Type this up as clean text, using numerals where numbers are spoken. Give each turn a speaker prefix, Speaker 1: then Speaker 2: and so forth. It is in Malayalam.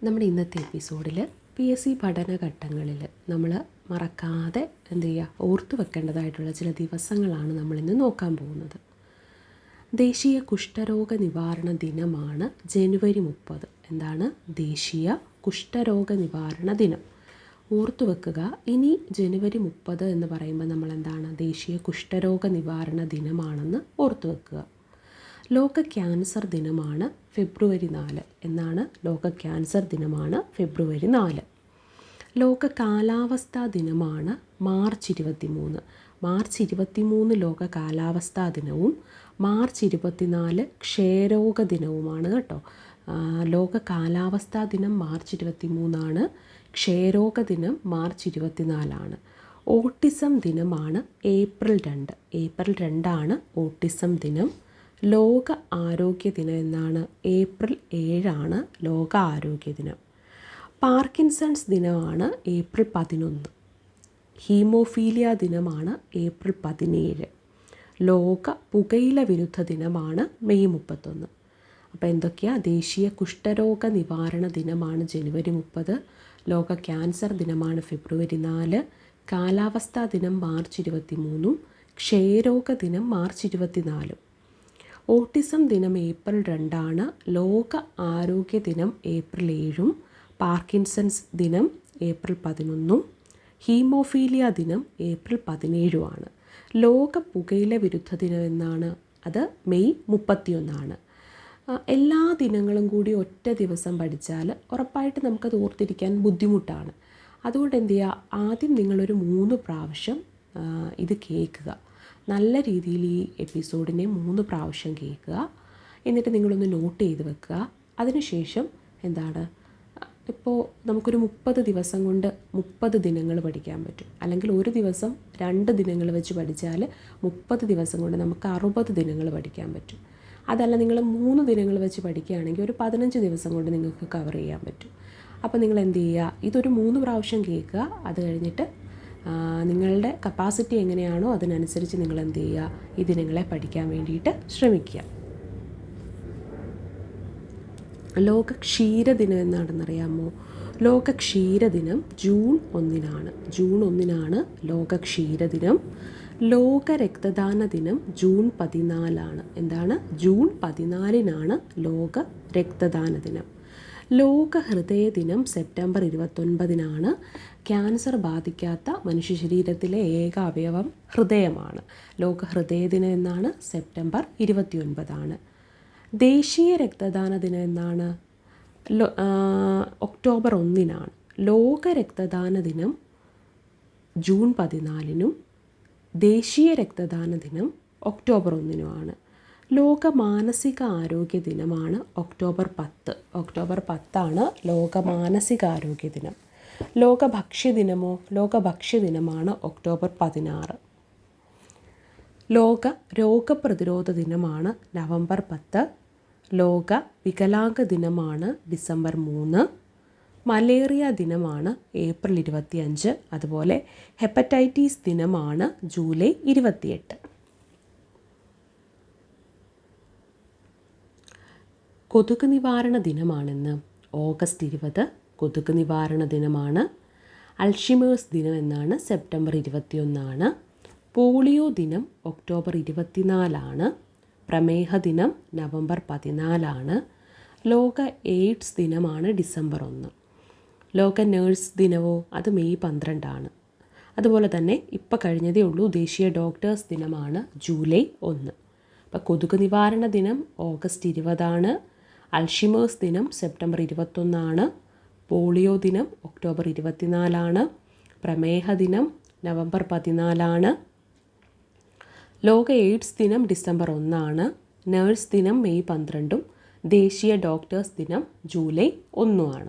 Speaker 1: നമ്മുടെ ഇന്നത്തെ എപ്പിസോഡിൽ PSC പഠനഘട്ടങ്ങളിൽ നമ്മൾ മറക്കാതെ ഓർത്തു വെക്കേണ്ടതായിട്ടുള്ള ചില ദിവസങ്ങളാണ് നമ്മളിന്ന് നോക്കാൻ പോകുന്നത്. ദേശീയ കുഷ്ഠരോഗ നിവാരണ ദിനമാണ് ജനുവരി 30. എന്താണ് ദേശീയ കുഷ്ഠരോഗ നിവാരണ ദിനം? ഓർത്തു വെക്കുക. ഇനി ജനുവരി 30 എന്ന് പറയുമ്പോൾ നമ്മളെന്താണ് ദേശീയ കുഷ്ഠരോഗ നിവാരണ ദിനമാണെന്ന് ഓർത്തു വെക്കുക. ലോക ക്യാൻസർ ദിനമാണ് ഫെബ്രുവരി 4. എന്നാണ് ലോക ക്യാൻസർ ദിനമാണ് ഫെബ്രുവരി 4. ലോക കാലാവസ്ഥാ ദിനമാണ് മാർച്ച് 23. മാർച്ച് 23 ലോക കാലാവസ്ഥാ ദിനവും മാർച്ച് 24 ക്ഷയരോഗ ദിനവുമാണ് കേട്ടോ. ലോക കാലാവസ്ഥാ ദിനം മാർച്ച് 23 ക്ഷയരോഗ ദിനം മാർച്ച് 24. ഓട്ടിസം ദിനമാണ് ഏപ്രിൽ 2. ഏപ്രിൽ 2 ഓട്ടിസം ദിനം. ലോക ആരോഗ്യ ദിനം എന്നാണ് ഏപ്രിൽ 7 ലോക ആരോഗ്യ ദിനം. പാർക്കിൻസൺസ് ദിനമാണ് ഏപ്രിൽ 11. ഹീമോഫീലിയ ദിനമാണ് ഏപ്രിൽ 17. ലോക പുകയില വിരുദ്ധ ദിനമാണ് മെയ് 31. അപ്പോൾ എന്തൊക്കെയാണ്? ദേശീയ കുഷ്ഠരോഗ നിവാരണ ദിനമാണ് ജനുവരി 30. ലോക ക്യാൻസർ ദിനമാണ് ഫെബ്രുവരി 4. കാലാവസ്ഥാ ദിനം മാർച്ച് 23. ക്ഷയരോഗ ദിനം മാർച്ച് 24. ഓട്ടിസം ദിനം ഏപ്രിൽ 2. ലോക ആരോഗ്യ ദിനം ഏപ്രിൽ 7. പാർക്കിൻസൺസ് ദിനം ഏപ്രിൽ 11. ഹീമോഫീലിയ ദിനം ഏപ്രിൽ 17. ലോക പുകയില വിരുദ്ധ ദിനം എന്നാണ് അത് മെയ് 31. എല്ലാ ദിനങ്ങളും കൂടി ഒറ്റ ദിവസം പഠിച്ചാൽ ഉറപ്പായിട്ട് നമുക്കത് ഓർത്തിരിക്കാൻ ബുദ്ധിമുട്ടാണ്. അതുകൊണ്ട് എന്ത് ചെയ്യുക, ആദ്യം നിങ്ങളൊരു 3 പ്രാവശ്യം ഇത് കേൾക്കുക. നല്ല രീതിയിൽ ഈ എപ്പിസോഡിനെ 3 പ്രാവശ്യം കേൾക്കുക. എന്നിട്ട് നിങ്ങളൊന്ന് നോട്ട് ചെയ്ത് വെക്കുക. അതിനുശേഷം ഇപ്പോൾ നമുക്കൊരു 30 ദിവസം കൊണ്ട് 30 ദിനങ്ങൾ പഠിക്കാൻ പറ്റും. അല്ലെങ്കിൽ ഒരു ദിവസം 2 ദിനങ്ങൾ വെച്ച് പഠിച്ചാൽ 30 ദിവസം കൊണ്ട് നമുക്ക് 60 ദിനങ്ങൾ പഠിക്കാൻ പറ്റും. അതല്ല നിങ്ങൾ 3 ദിനങ്ങൾ വെച്ച് പഠിക്കുകയാണെങ്കിൽ ഒരു 15 ദിവസം കൊണ്ട് നിങ്ങൾക്ക് കവർ ചെയ്യാൻ പറ്റും. അപ്പോൾ നിങ്ങൾ എന്ത് ചെയ്യുക, ഇതൊരു 3 പ്രാവശ്യം കേൾക്കുക. അത് കഴിഞ്ഞിട്ട് നിങ്ങളുടെ കപ്പാസിറ്റി എങ്ങനെയാണോ അതിനനുസരിച്ച് നിങ്ങൾ എന്ത് ചെയ്യുക, ഈ ദിനങ്ങളെ പഠിക്കാൻ വേണ്ടിയിട്ട് ശ്രമിക്കുക. ലോക ക്ഷീരദിനം എന്നാണെന്നറിയാമോ? ലോക ക്ഷീരദിനം ജൂൺ 1. ജൂൺ 1 ലോക ക്ഷീരദിനം. ലോക രക്തദാന ദിനം ജൂൺ 14. എന്താണ്? ജൂൺ 14 ലോക രക്തദാന ദിനം. ലോക ഹൃദയ ദിനം സെപ്റ്റംബർ 29. ക്യാൻസർ ബാധിക്കാത്ത മനുഷ്യ ശരീരത്തിലെ ഏക അവയവം ഹൃദയമാണ്. ലോക ഹൃദയ ദിനം എന്നാണ് സെപ്റ്റംബർ 29. ദേശീയ രക്തദാന ദിനം എന്നാണ് ഒക്ടോബർ 1. ലോക രക്തദാന ദിനം ജൂൺ 14. ദേശീയ രക്തദാന ദിനം ഒക്ടോബർ 1. ലോക മാനസിക ആരോഗ്യ ദിനമാണ് ഒക്ടോബർ 10. ഒക്ടോബർ 10 ലോക മാനസിക ആരോഗ്യ ദിനം. ലോക ഭക്ഷ്യദിനമോ? ലോക ഭക്ഷ്യദിനമാണ് ഒക്ടോബർ 16. ലോക രോഗപ്രതിരോധ ദിനമാണ് നവംബർ 10. ലോക വികലാംഗ ദിനമാണ് ഡിസംബർ 3. മലേറിയ ദിനമാണ് ഏപ്രിൽ 25. അതുപോലെ ഹെപ്പറ്റൈറ്റിസ് ദിനമാണ് ജൂലൈ 28. കൊതുക് നിവാരണ ദിനമാണെന്ന് ഓഗസ്റ്റ് 20. കൊതുക് നിവാരണ ദിനമാണ്. അൽഷിമേഴ്സ് ദിനം എന്നാണ് സെപ്റ്റംബർ 21. പോളിയോ ദിനം ഒക്ടോബർ 24. പ്രമേഹ ദിനം നവംബർ 14. ലോക എയ്ഡ്സ് ദിനമാണ് ഡിസംബർ 1. ലോക നേഴ്സ് ദിനമോ? അത് മെയ് 12. അതുപോലെ തന്നെ ഇപ്പോൾ കഴിഞ്ഞതേ ഉള്ളൂ ദേശീയ ഡോക്ടേഴ്സ് ദിനമാണ് ജൂലൈ 1. അപ്പോൾ കൊതുക് നിവാരണ ദിനം ഓഗസ്റ്റ് 20. അൽഷിമേഴ്സ് ദിനം സെപ്റ്റംബർ 21. പോളിയോ ദിനം ഒക്ടോബർ 24. പ്രമേഹ ദിനം നവംബർ 14. ലോക എയ്ഡ്സ് ദിനം ഡിസംബർ 1. നേഴ്സ് ദിനം മെയ് 12. ദേശീയ ഡോക്ടേഴ്സ് ദിനം ജൂലൈ 1.